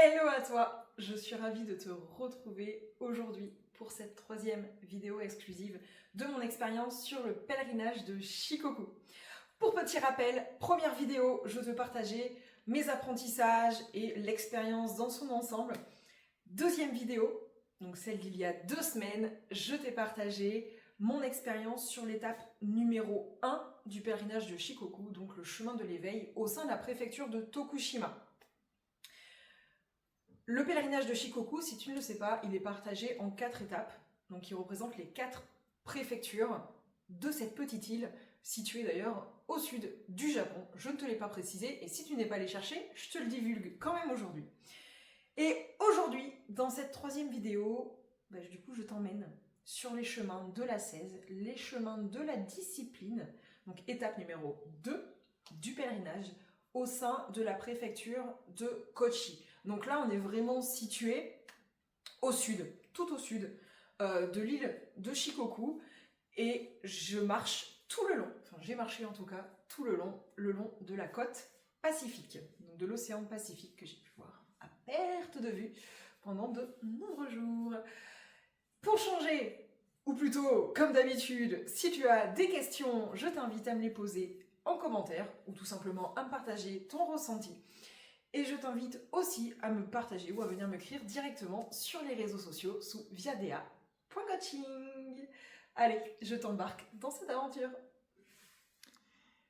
Hello à toi, je suis ravie de te retrouver aujourd'hui pour cette troisième vidéo exclusive de mon expérience sur le pèlerinage de Shikoku. Pour petit rappel, première vidéo, je te partageais mes apprentissages et l'expérience dans son ensemble. Deuxième vidéo, donc celle d'il y a 2 semaines, je t'ai partagé mon expérience sur l'étape numéro 1 du pèlerinage de Shikoku, donc le chemin de l'éveil au sein de la préfecture de Tokushima. Le pèlerinage de Shikoku, si tu ne le sais pas, il est partagé en 4 étapes, donc qui représentent les 4 préfectures de cette petite île, située d'ailleurs au sud du Japon. Je ne te l'ai pas précisé, et si tu n'es pas allé chercher, je te le divulgue quand même aujourd'hui. Et aujourd'hui, dans cette troisième vidéo, du coup je t'emmène sur les chemins de l'ascèse, les chemins de la discipline, donc étape numéro 2 du pèlerinage au sein de la préfecture de Kochi. Donc là, on est vraiment situé au sud, tout au sud de l'île de Shikoku, et je marche tout le long, enfin j'ai marché en tout cas tout le long de la côte Pacifique, donc de l'océan Pacifique que j'ai pu voir à perte de vue pendant de nombreux jours. Pour changer, ou plutôt comme d'habitude, si tu as des questions, je t'invite à me les poser en commentaire ou tout simplement à me partager ton ressenti. Et je t'invite aussi à me partager ou à venir m'écrire directement sur les réseaux sociaux sous viadea.coaching. Allez, je t'embarque dans cette aventure.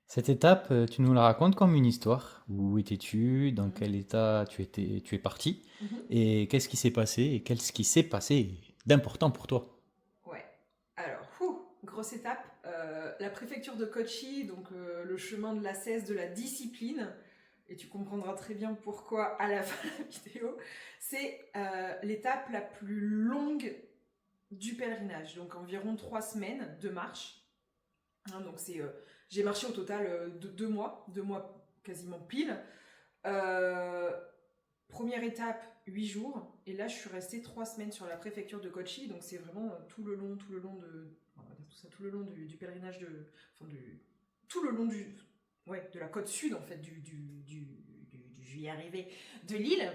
Cette étape, tu nous la racontes comme une histoire. Où étais-tu? Dans quel état tu es parti? Et qu'est-ce qui s'est passé? Et qu'est-ce qui s'est passé d'important pour toi? Ouais, alors, grosse étape. La préfecture de Kochi, donc le chemin de l'ascèse de la discipline, et tu comprendras très bien pourquoi à la fin de la vidéo, c'est l'étape la plus longue du pèlerinage, donc environ 3 semaines de marche. Donc j'ai marché au total de 2 mois quasiment pile. Première étape, 8 jours, et là je suis restée 3 semaines sur la préfecture de Kochi, donc c'est vraiment tout le long du pèlerinage tout le long de la côte sud en fait je vais y arriver, de l'île.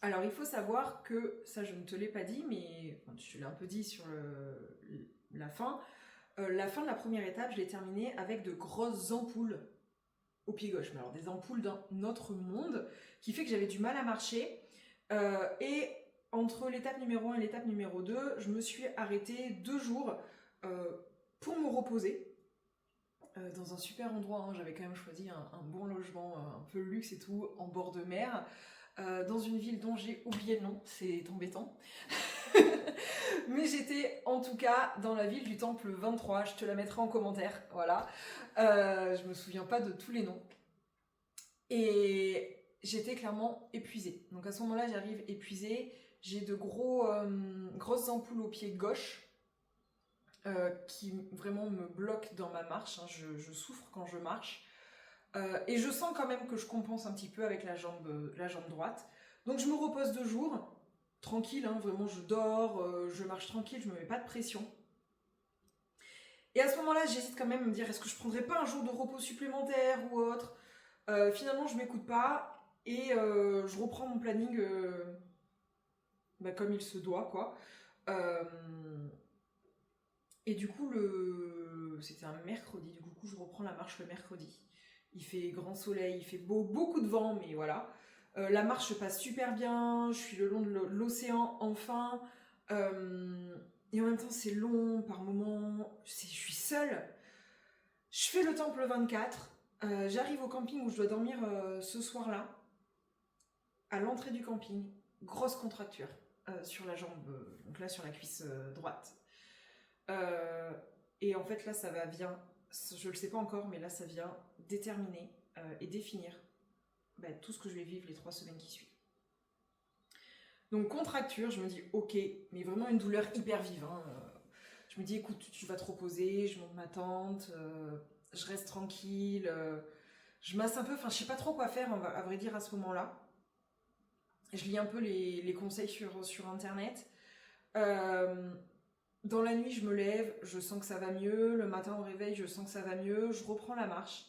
Alors il faut savoir que, ça je ne te l'ai pas dit, mais je te l'ai un peu dit sur la fin. La fin de la première étape, je l'ai terminée avec de grosses ampoules au pied gauche. Mais alors des ampoules d'un autre monde, qui fait que j'avais du mal à marcher. Et entre l'étape numéro 1 et l'étape numéro 2, je me suis arrêtée 2 jours pour me reposer. Dans un super endroit, hein. J'avais quand même choisi un bon logement, un peu luxe et tout, en bord de mer, dans une ville dont j'ai oublié le nom, c'est embêtant. Mais j'étais en tout cas dans la ville du temple 23, je te la mettrai en commentaire, voilà. Je me souviens pas de tous les noms. Et j'étais clairement épuisée. Donc à ce moment-là, j'arrive épuisée, j'ai de grosses ampoules au pied gauche, qui vraiment me bloquent dans ma marche, hein. Je souffre quand je marche. Et je sens quand même que je compense un petit peu avec la jambe droite. Donc je me repose 2 jours, tranquille, hein, vraiment je dors, je marche tranquille, je me mets pas de pression. Et à ce moment-là, j'hésite quand même à me dire, est-ce que je prendrais pas un jour de repos supplémentaire ou autre? Finalement, je m'écoute pas, et je reprends mon planning comme il se doit, quoi. Euh, et du coup, c'était un mercredi, du coup, je reprends la marche le mercredi. Il fait grand soleil, il fait beau, beaucoup de vent, mais voilà. La marche se passe super bien, je suis le long de l'océan enfin. Et en même temps, c'est long par moments, je suis seule. Je fais le temple 24, j'arrive au camping où je dois dormir ce soir-là. À l'entrée du camping, grosse contracture sur la jambe, donc là sur la cuisse droite. Euh, et en fait là ça vient, je le sais pas encore, mais là ça vient déterminer et définir tout ce que je vais vivre les 3 semaines qui suivent. Donc contracture, je me dis ok, mais vraiment une douleur hyper vive, hein. Je me dis écoute, tu vas te reposer, je monte ma tente, je reste tranquille, je masse un peu, enfin je sais pas trop quoi faire à vrai dire à ce moment-là. Je lis un peu les conseils sur internet. Dans la nuit, je me lève, je sens que ça va mieux. Le matin au réveil, je sens que ça va mieux. Je reprends la marche.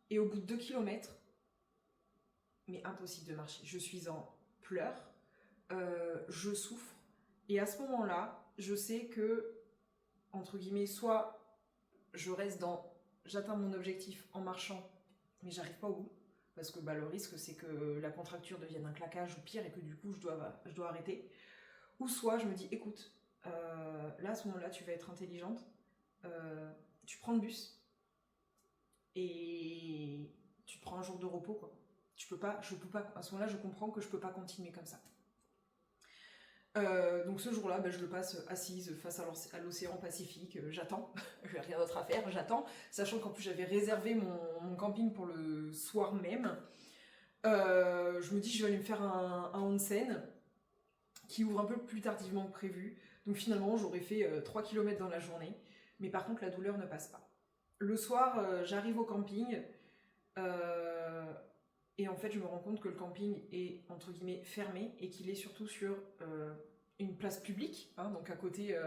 Et au bout de 2 kilomètres, mais impossible de marcher. Je suis en pleurs, je souffre, et à ce moment-là, je sais que, entre guillemets, soit je reste j'atteins mon objectif en marchant, mais j'arrive pas au bout, parce que le risque c'est que la contracture devienne un claquage ou pire, et que du coup je dois arrêter. Ou soit je me dis, écoute, là à ce moment-là tu vas être intelligente, tu prends le bus, et tu te prends un jour de repos, quoi. Je peux pas, à ce moment-là je comprends que je peux pas continuer comme ça. Donc ce jour-là, je le passe assise face à l'océan Pacifique, j'attends, j'ai rien d'autre à faire, j'attends, sachant qu'en plus j'avais réservé mon camping pour le soir même. Je me dis je vais aller me faire un onsen qui ouvre un peu plus tardivement que prévu, donc finalement j'aurais fait 3 km dans la journée, mais par contre la douleur ne passe pas. Le soir, j'arrive au camping, et en fait je me rends compte que le camping est entre guillemets fermé, et qu'il est surtout sur une place publique, hein, donc à côté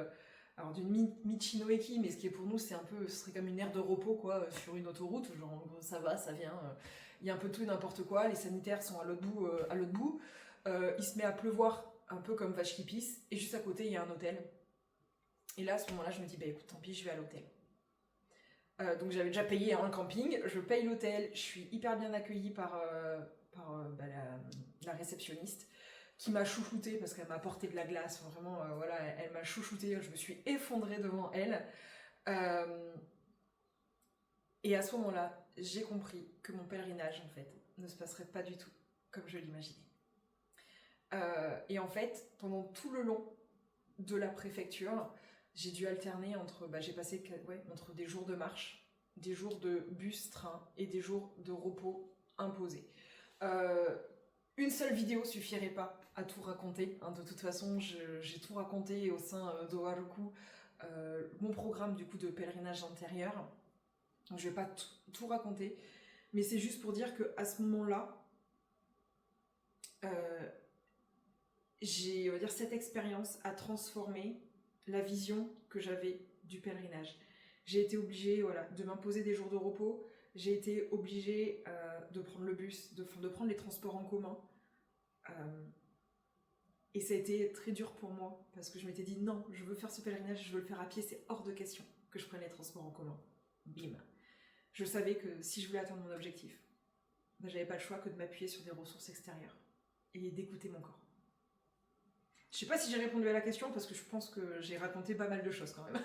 alors d'une Michinoeki, mais ce qui est pour nous ce serait comme une aire de repos, quoi, sur une autoroute, genre ça va, ça vient, il y a un peu tout et n'importe quoi, les sanitaires sont à l'autre bout, il se met à pleuvoir un peu comme vache qui pisse, et juste à côté il y a un hôtel, et là à ce moment-là je me dis écoute, tant pis, je vais à l'hôtel. Donc j'avais déjà payé le camping, je paye l'hôtel, je suis hyper bien accueillie par la réceptionniste, qui m'a chouchoutée parce qu'elle m'a apporté de la glace, enfin, vraiment, voilà, elle m'a chouchoutée, je me suis effondrée devant elle. Et à ce moment-là, j'ai compris que mon pèlerinage, en fait, ne se passerait pas du tout comme je l'imaginais. Et en fait, pendant tout le long de la préfecture, j'ai dû alterner entre des jours de marche, des jours de bus, train, et des jours de repos imposés. Une seule vidéo suffirait pas à tout raconter, hein. De toute façon, j'ai tout raconté au sein d'Oharuku, mon programme du coup de pèlerinage antérieur. Donc, je vais pas tout raconter, mais c'est juste pour dire que à ce moment-là, cette expérience a transformé la vision que j'avais du pèlerinage. J'ai été obligée de m'imposer des jours de repos, j'ai été obligée de prendre le bus, de prendre les transports en commun. Et ça a été très dur pour moi, parce que je m'étais dit non, je veux faire ce pèlerinage, je veux le faire à pied, c'est hors de question que je prenne les transports en commun. Bim. Je savais que si je voulais atteindre mon objectif, j'avais pas le choix que de m'appuyer sur des ressources extérieures et d'écouter mon corps. Je sais pas si j'ai répondu à la question, parce que je pense que j'ai raconté pas mal de choses quand même.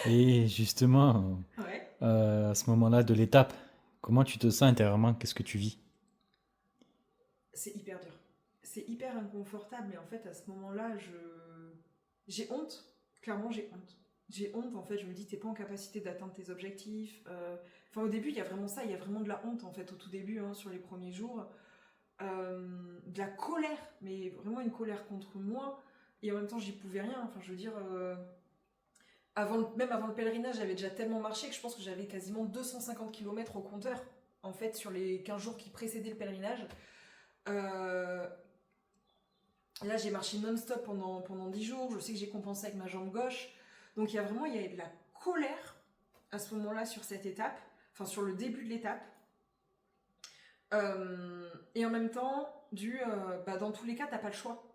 Et justement, Ouais. à ce moment-là de l'étape, comment tu te sens intérieurement? Qu'est-ce que tu vis? C'est hyper dur. C'est hyper inconfortable, mais en fait, à ce moment-là, j'ai honte. Clairement, j'ai honte. J'ai honte, en fait, je me dis, t'es pas en capacité d'atteindre tes objectifs. Enfin, au début, il y a vraiment ça, il y a vraiment de la honte, en fait, au tout début, hein, sur les premiers jours. De la colère, mais vraiment une colère contre moi, et en même temps, j'y pouvais rien. Enfin, je veux dire, même avant le pèlerinage, j'avais déjà tellement marché que je pense que j'avais quasiment 250 km au compteur, en fait, sur les 15 jours qui précédaient le pèlerinage. Là, j'ai marché non-stop pendant 10 jours. Je sais que j'ai compensé avec ma jambe gauche. Donc, il y avait de la colère à ce moment-là sur cette étape, enfin sur le début de l'étape. Et en même temps, dans tous les cas, t'as pas le choix.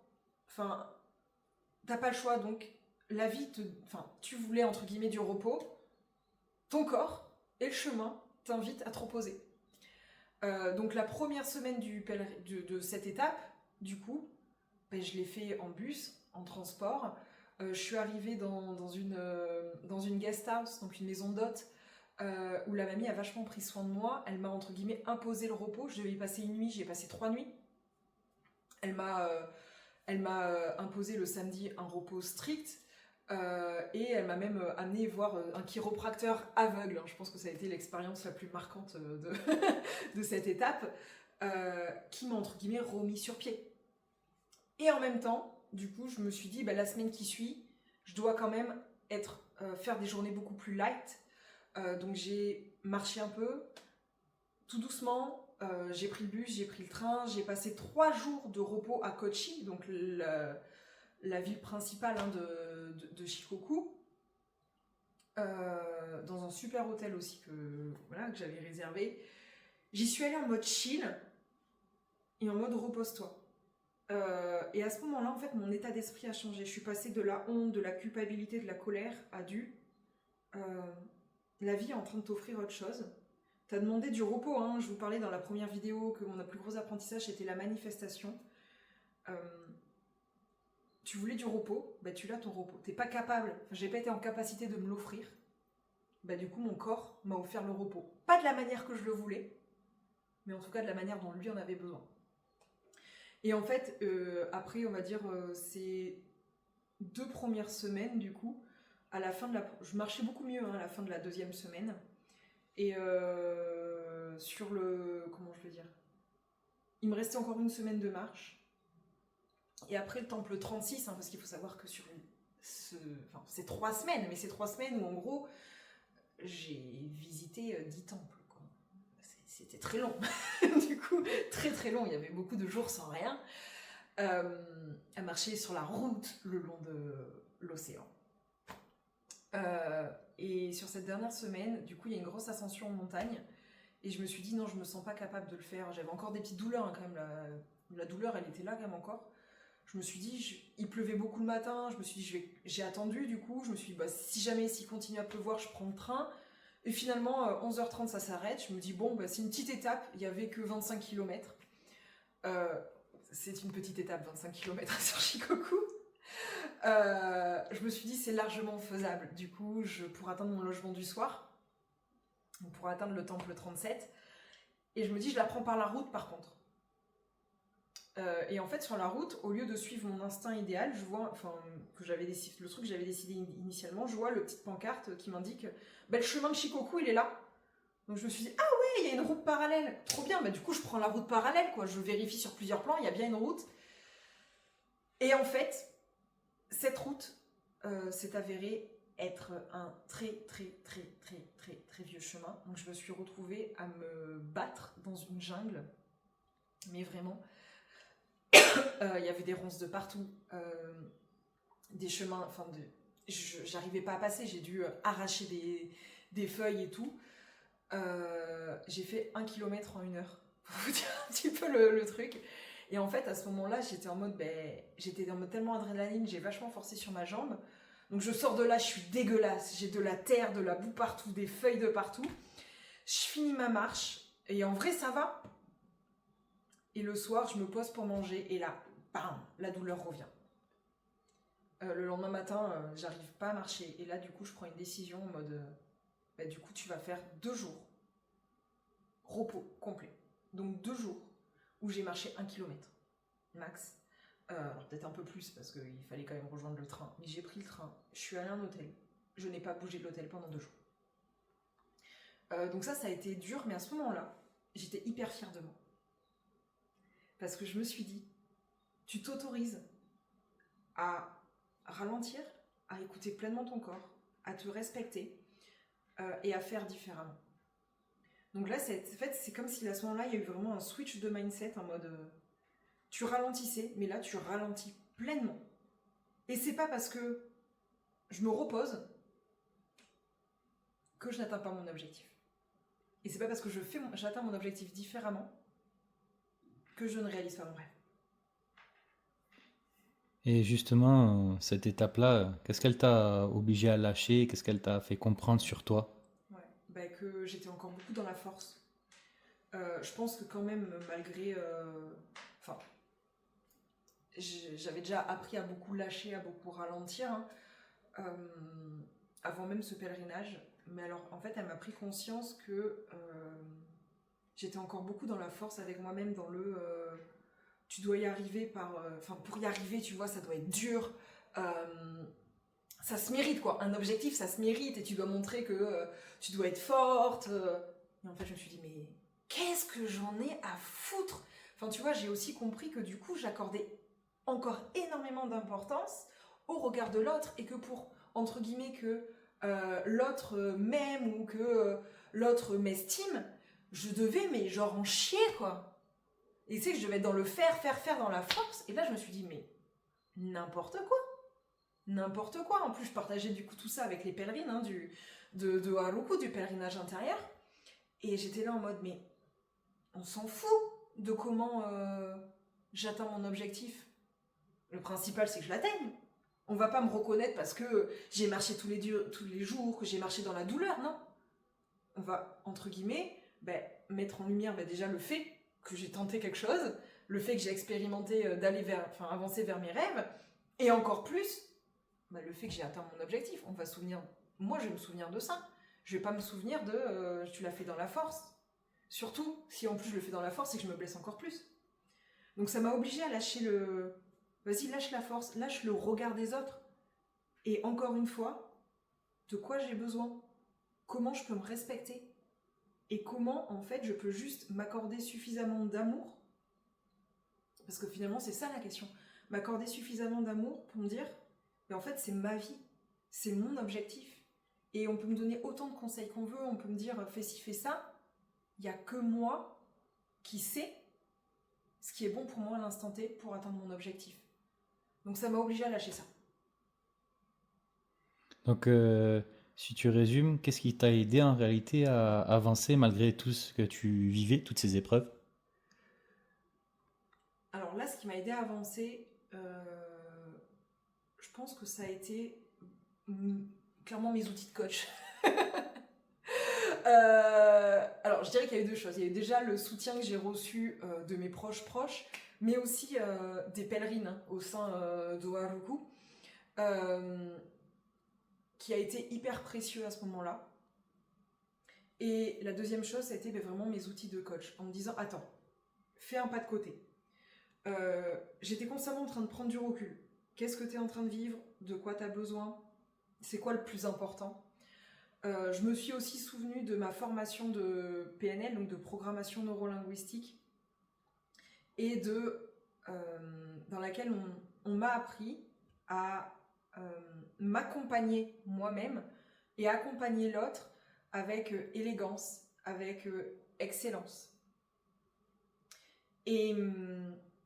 Enfin, t'as pas le choix. Donc, la vie tu voulais entre guillemets du repos. Ton corps et le chemin t'invitent à te reposer. Donc, la première semaine de cette étape, du coup, je l'ai fait en bus, en transport. Je suis arrivée dans une guest house, donc une maison d'hôtes, où la mamie a vachement pris soin de moi. Elle m'a entre guillemets imposé le repos. Je devais y passer une nuit, j'y ai passé 3 nuits. Elle m'a imposé le samedi un repos strict, et elle m'a même amené voir un chiropracteur aveugle. Je pense que ça a été l'expérience la plus marquante de cette étape, qui m'a entre guillemets remis sur pied. Et en même temps, du coup, je me suis dit, la semaine qui suit, je dois quand même faire des journées beaucoup plus light. Donc j'ai marché un peu, tout doucement, j'ai pris le bus, j'ai pris le train, j'ai passé 3 jours de repos à Kochi, donc la ville principale, hein, de Shikoku, dans un super hôtel aussi que j'avais réservé. J'y suis allée en mode chill, et en mode repose-toi. Et à ce moment-là, en fait, mon état d'esprit a changé. Je suis passée de la honte, de la culpabilité, de la colère à la vie est en train de t'offrir autre chose. T'as demandé du repos, hein. Je vous parlais dans la première vidéo que mon plus gros apprentissage c'était la manifestation. Tu voulais du repos, bah tu l'as ton repos. T'es pas capable, j'ai pas été en capacité de me l'offrir. Bah du coup mon corps m'a offert le repos. Pas de la manière que je le voulais, mais en tout cas de la manière dont lui en avait besoin. Et en fait, après on va dire ces 2 premières semaines du coup, à la fin de je marchais beaucoup mieux à la fin de la 2e semaine. Et sur le... Comment je veux dire, il me restait encore 1 semaine de marche. Et après le temple 36, parce qu'il faut savoir que sur c'est 3 semaines, mais c'est 3 semaines où en gros, j'ai visité 10 temples. Quoi. C'était très long. Du coup, très très long. Il y avait beaucoup de jours sans rien. À marcher sur la route le long de l'océan. Et sur cette dernière semaine, du coup, il y a une grosse ascension en montagne. Et je me suis dit, non, je me sens pas capable de le faire. J'avais encore des petites douleurs, quand même. La douleur, elle était là, quand même, encore. Je me suis dit, il pleuvait beaucoup le matin. Je me suis dit, j'ai attendu, du coup. Je me suis dit, si jamais s'il continue à pleuvoir, je prends le train. Et finalement, 11h30, ça s'arrête. Je me dis, bon, c'est une petite étape. Il n'y avait que 25 km. C'est une petite étape, 25 km sur Shikoku. Je me suis dit c'est largement faisable. Du coup, pour atteindre mon logement du soir, pour atteindre le temple 37, et je me dis je la prends par la route par contre. Et en fait sur la route, au lieu de suivre mon instinct idéal, je vois, le truc que j'avais décidé initialement, je vois le petite pancarte qui m'indique le chemin de Shikoku il est là. Donc je me suis dit ah ouais il y a une route parallèle, trop bien. Du coup je prends la route parallèle quoi. Je vérifie sur plusieurs plans, il y a bien une route. Et en fait cette route s'est avérée être un très vieux chemin. Donc je me suis retrouvée à me battre dans une jungle. Mais vraiment, il y avait des ronces de partout. Des chemins, j'arrivais pas à passer. J'ai dû arracher des feuilles et tout. J'ai fait 1 km en 1 heure. Pour vous dire un petit peu le truc. Et en fait, à ce moment-là, j'étais en mode tellement adrénaline, j'ai vachement forcé sur ma jambe. Donc je sors de là, je suis dégueulasse. J'ai de la terre, de la boue partout, des feuilles de partout. Je finis ma marche. Et en vrai, ça va. Et le soir, je me pose pour manger. Et là, bam, la douleur revient. Le lendemain matin, j'arrive pas à marcher. Et là, du coup, je prends une décision en mode... du coup, tu vas faire 2 jours. Repos complet. Donc 2 jours où j'ai marché 1 km max. Alors peut-être un peu plus parce qu'il fallait quand même rejoindre le train. Mais j'ai pris le train, je suis allée à un hôtel. Je n'ai pas bougé de l'hôtel pendant 2 jours. Donc ça a été dur, mais à ce moment-là, j'étais hyper fière de moi. Parce que je me suis dit, tu t'autorises à ralentir, à écouter pleinement ton corps, à te respecter et à faire différemment. Donc là, c'est comme si à ce moment-là, il y a eu vraiment un switch de mindset en mode... tu ralentissais, mais là, tu ralentis pleinement. Et c'est pas parce que je me repose que je n'atteins pas mon objectif. Et c'est pas parce que j'atteins mon objectif différemment que je ne réalise pas mon rêve. Et justement, cette étape-là, qu'est-ce qu'elle t'a obligé à lâcher? Qu'est-ce qu'elle t'a fait comprendre sur toi? Que j'étais encore beaucoup dans la force. Je pense que quand même, malgré... j'avais déjà appris à beaucoup lâcher, à beaucoup ralentir, avant même ce pèlerinage. Mais alors, en fait, elle m'a pris conscience que j'étais encore beaucoup dans la force avec moi-même, dans le... tu dois y arriver pour y arriver, tu vois, ça doit être dur. Ça se mérite, quoi. Un objectif, ça se mérite, et tu dois montrer que tu dois être forte. Et en fait, je me suis dit, mais qu'est-ce que j'en ai à foutre? Tu vois, j'ai aussi compris que du coup, j'accordais encore énormément d'importance au regard de l'autre, et que pour, entre guillemets, que l'autre m'aime ou que l'autre m'estime, je devais, mais genre, en chier, quoi. Et tu sais que je devais être dans le faire dans la force. Et là, je me suis dit, mais n'importe quoi. N'importe quoi. En plus, je partageais du coup tout ça avec les pèlerines de Haruku, du pèlerinage intérieur. Et j'étais là en mode, mais on s'en fout. de comment j'atteins mon objectif. Le principal, c'est que je l'atteigne. On va pas me reconnaître parce que j'ai marché tous les jours, que j'ai marché dans la douleur, non. On va, entre guillemets, mettre en lumière déjà le fait que j'ai tenté quelque chose, le fait que j'ai expérimenté avancer vers mes rêves, et encore plus, le fait que j'ai atteint mon objectif. Moi je vais me souvenir de ça. Je vais pas me souvenir de tu l'as fait dans la force. Surtout si en plus je le fais dans la force et que je me blesse encore plus. Donc ça m'a obligée à lâcher vas-y, lâche la force, lâche le regard des autres. Et encore une fois, de quoi j'ai besoin? Comment je peux me respecter? Et comment, en fait, je peux juste m'accorder suffisamment d'amour? Parce que finalement, c'est ça la question. M'accorder suffisamment d'amour pour me dire, mais en fait, c'est ma vie. C'est mon objectif. Et on peut me donner autant de conseils qu'on veut, on peut me dire, fais ci, fais ça. Il n'y a que moi qui sais ce qui est bon pour moi à l'instant T pour atteindre mon objectif. Donc ça m'a obligée à lâcher ça. Donc, si tu résumes, qu'est-ce qui t'a aidé en réalité à avancer malgré tout ce que tu vivais, toutes ces épreuves? Alors là, ce qui m'a aidé à avancer, je pense que ça a été clairement mes outils de coach. Alors, je dirais qu'il y a eu deux choses. Il y a eu déjà le soutien que j'ai reçu de mes proches, mais aussi des pèlerines au sein d'Oharuku, qui a été hyper précieux à ce moment-là. Et la deuxième chose, ça a été vraiment mes outils de coach, en me disant, attends, fais un pas de côté. J'étais constamment en train de prendre du recul. Qu'est-ce que tu es en train de vivre? De quoi tu as besoin? C'est quoi le plus important? Je me suis aussi souvenue de ma formation de PNL, donc de programmation neurolinguistique, et dans laquelle on m'a appris à m'accompagner moi-même et accompagner l'autre avec élégance, avec excellence. Et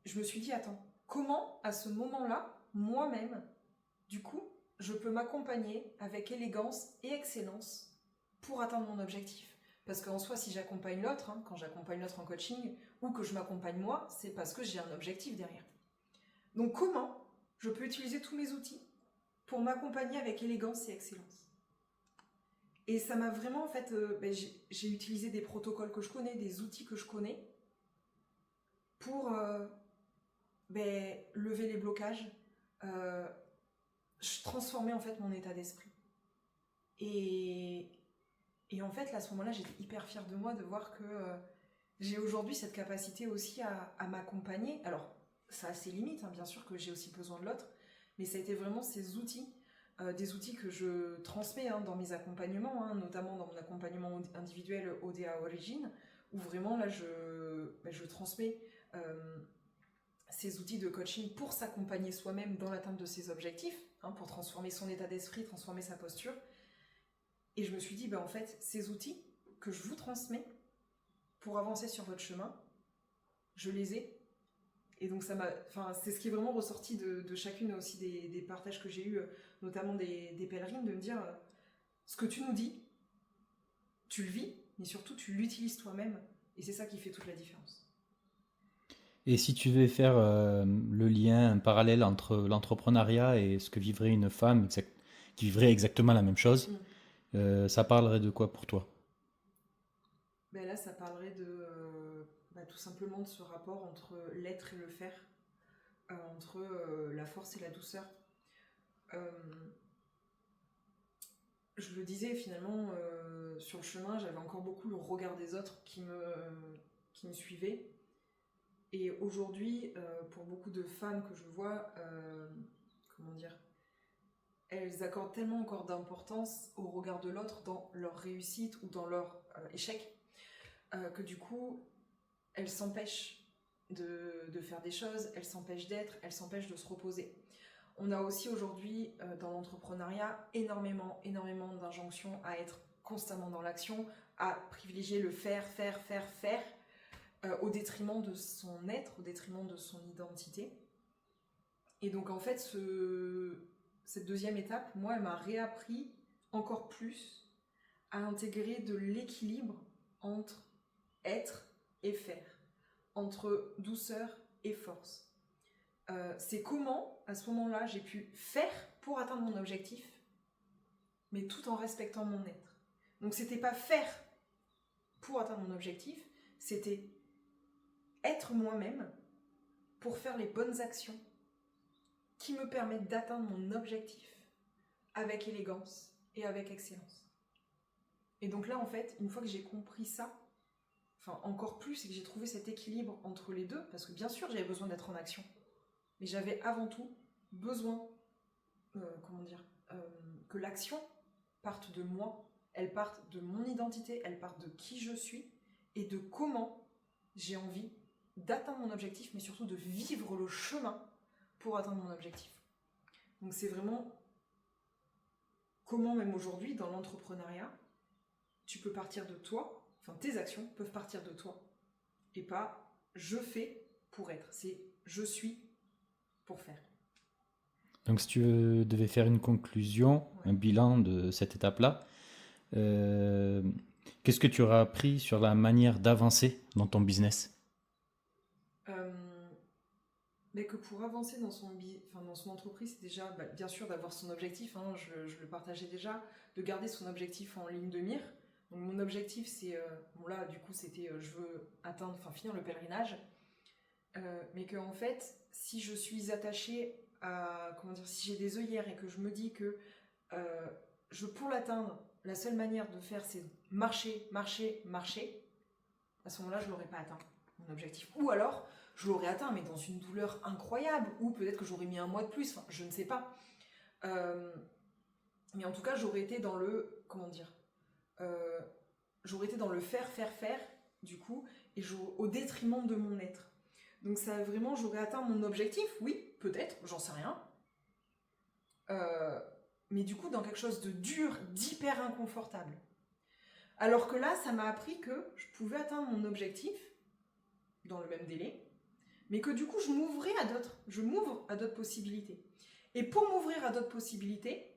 je me suis dit, attends, comment à ce moment-là, moi-même, du coup, je peux m'accompagner avec élégance et excellence pour atteindre mon objectif? Parce qu'en soi, si j'accompagne l'autre, quand j'accompagne l'autre en coaching, ou que je m'accompagne moi, c'est parce que j'ai un objectif derrière. Donc comment je peux utiliser tous mes outils pour m'accompagner avec élégance et excellence? Et ça m'a vraiment, en fait, j'ai utilisé des protocoles que je connais, des outils que je connais, pour lever les blocages, transformer en fait mon état d'esprit. Et en fait, là, à ce moment-là, j'étais hyper fière de moi de voir que j'ai aujourd'hui cette capacité aussi à m'accompagner. Alors, ça a ses limites, bien sûr que j'ai aussi besoin de l'autre, mais ça a été vraiment ces outils, des outils que je transmets dans mes accompagnements, notamment dans mon accompagnement individuel ODA Origine, où vraiment, là, je transmets ces outils de coaching pour s'accompagner soi-même dans l'atteinte de ses objectifs, pour transformer son état d'esprit, transformer sa posture. Et je me suis dit, en fait, ces outils que je vous transmets pour avancer sur votre chemin, je les ai. Et donc c'est ce qui est vraiment ressorti de chacune aussi des partages que j'ai eus, notamment des pèlerines, de me dire, ce que tu nous dis, tu le vis, mais surtout tu l'utilises toi-même. Et c'est ça qui fait toute la différence. Et si tu devais faire le lien, un parallèle entre l'entrepreneuriat et ce que vivrait une femme qui vivrait exactement la même chose, ça parlerait de quoi pour toi? Là, ça parlerait de tout simplement de ce rapport entre l'être et le faire, entre la force et la douceur. Je le disais, finalement, sur le chemin, j'avais encore beaucoup le regard des autres qui me suivaient. Et aujourd'hui, pour beaucoup de femmes que je vois, elles accordent tellement encore d'importance au regard de l'autre dans leur réussite ou dans leur échec, que du coup, elles s'empêchent de faire des choses, elles s'empêchent d'être, elles s'empêchent de se reposer. On a aussi aujourd'hui, dans l'entrepreneuriat, énormément d'injonctions à être constamment dans l'action, à privilégier le faire, au détriment de son être, au détriment de son identité. Et donc en fait, cette deuxième étape, moi, elle m'a réappris encore plus à intégrer de l'équilibre entre être et faire, entre douceur et force. C'est comment, à ce moment-là, j'ai pu faire pour atteindre mon objectif, mais tout en respectant mon être. Donc c'était pas faire pour atteindre mon objectif, c'était être moi-même pour faire les bonnes actions qui me permettent d'atteindre mon objectif avec élégance et avec excellence. Et donc là, en fait, une fois que j'ai compris ça, enfin encore plus, c'est que j'ai trouvé cet équilibre entre les deux, parce que bien sûr, j'avais besoin d'être en action, mais j'avais avant tout besoin, que l'action parte de moi, elle parte de mon identité, elle parte de qui je suis et de comment j'ai envie d'atteindre mon objectif, mais surtout de vivre le chemin pour atteindre mon objectif. Donc c'est vraiment comment même aujourd'hui, dans l'entrepreneuriat, tu peux partir de toi, enfin tes actions peuvent partir de toi, et pas je fais pour être, c'est je suis pour faire. Donc, si tu devais faire une conclusion, un bilan de cette étape-là, qu'est-ce que tu auras appris sur la manière d'avancer dans ton business? Mais que pour avancer dans son entreprise, c'est déjà, bien sûr, d'avoir son objectif, hein, je le partageais déjà, de garder son objectif en ligne de mire. Donc mon objectif, c'est, là, du coup, c'était, je veux finir le pèlerinage, mais que en fait, si je suis attachée à, si j'ai des œillères et que je me dis que pour l'atteindre, la seule manière de faire, c'est marcher, marcher, marcher, à ce moment-là, je l'aurais pas atteint, mon objectif. Ou alors, je l'aurais atteint, mais dans une douleur incroyable, ou peut-être que j'aurais mis un mois de plus, enfin, je ne sais pas. Mais en tout cas, j'aurais été dans le, j'aurais été dans le faire, du coup, et au détriment de mon être. Donc ça, vraiment, j'aurais atteint mon objectif, oui, peut-être, j'en sais rien. Mais du coup, dans quelque chose de dur, d'hyper inconfortable. Alors que là, ça m'a appris que je pouvais atteindre mon objectif dans le même délai, mais que du coup, je m'ouvre à d'autres possibilités. Et pour m'ouvrir à d'autres possibilités,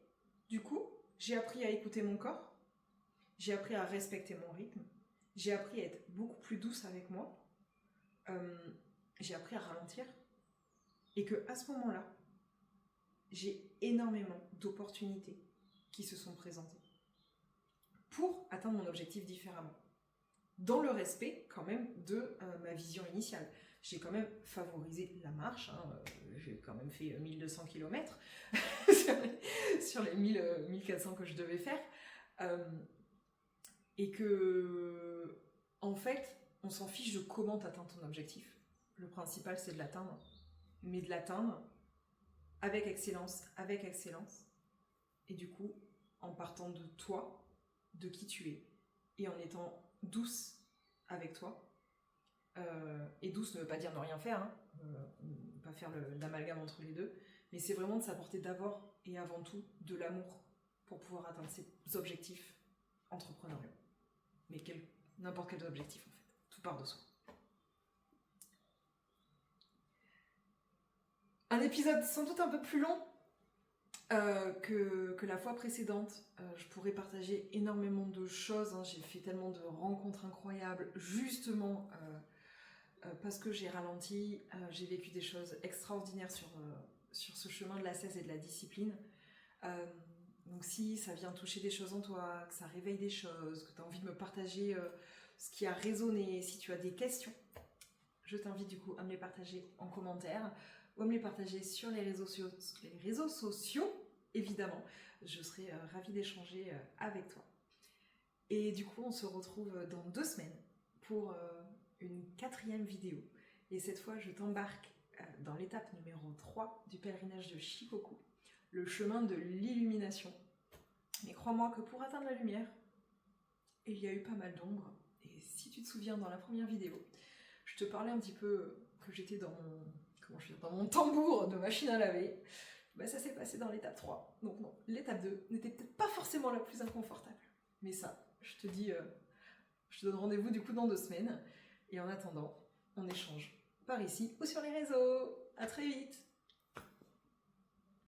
du coup, j'ai appris à écouter mon corps, j'ai appris à respecter mon rythme, j'ai appris à être beaucoup plus douce avec moi, j'ai appris à ralentir, et que à ce moment-là, j'ai énormément d'opportunités qui se sont présentées pour atteindre mon objectif différemment. Dans le respect, quand même, de ma vision initiale. J'ai quand même favorisé la marche, hein, j'ai quand même fait 1200 km sur les 1400 que je devais faire. Et que, en fait, on s'en fiche de comment tu atteins ton objectif. Le principal, c'est de l'atteindre. Mais de l'atteindre avec excellence. Et du coup, en partant de toi, de qui tu es, et en étant douce avec toi. Et douce ne veut pas dire ne rien faire, hein, ne pas faire l'amalgame entre les deux, mais c'est vraiment de s'apporter d'abord et avant tout de l'amour pour pouvoir atteindre ses objectifs entrepreneuriaux. Mais n'importe quel objectif en fait, tout part de soi. Un épisode sans doute un peu plus long que la fois précédente. Je pourrais partager énormément de choses, hein. J'ai fait tellement de rencontres incroyables, justement parce que j'ai ralenti, j'ai vécu des choses extraordinaires sur ce chemin de l'ascèse et de la discipline. Donc si ça vient toucher des choses en toi, que ça réveille des choses, que tu as envie de me partager ce qui a résonné, si tu as des questions, je t'invite du coup à me les partager en commentaire ou à me les partager sur les réseaux sociaux, évidemment. Je serai ravie d'échanger avec toi. Et du coup, on se retrouve dans 2 semaines pour une 4e vidéo. Et cette fois, je t'embarque dans l'étape numéro 3 du pèlerinage de Shikoku, le chemin de l'illumination. Mais crois-moi que pour atteindre la lumière, il y a eu pas mal d'ombre. Et si tu te souviens, dans la première vidéo, je te parlais un petit peu que j'étais dans mon tambour de machine à laver. Ça s'est passé dans l'étape 3. Donc non, l'étape 2 n'était peut-être pas forcément la plus inconfortable. Mais ça, je te donne rendez-vous du coup dans 2 semaines. Et en attendant, on échange par ici ou sur les réseaux. À très vite!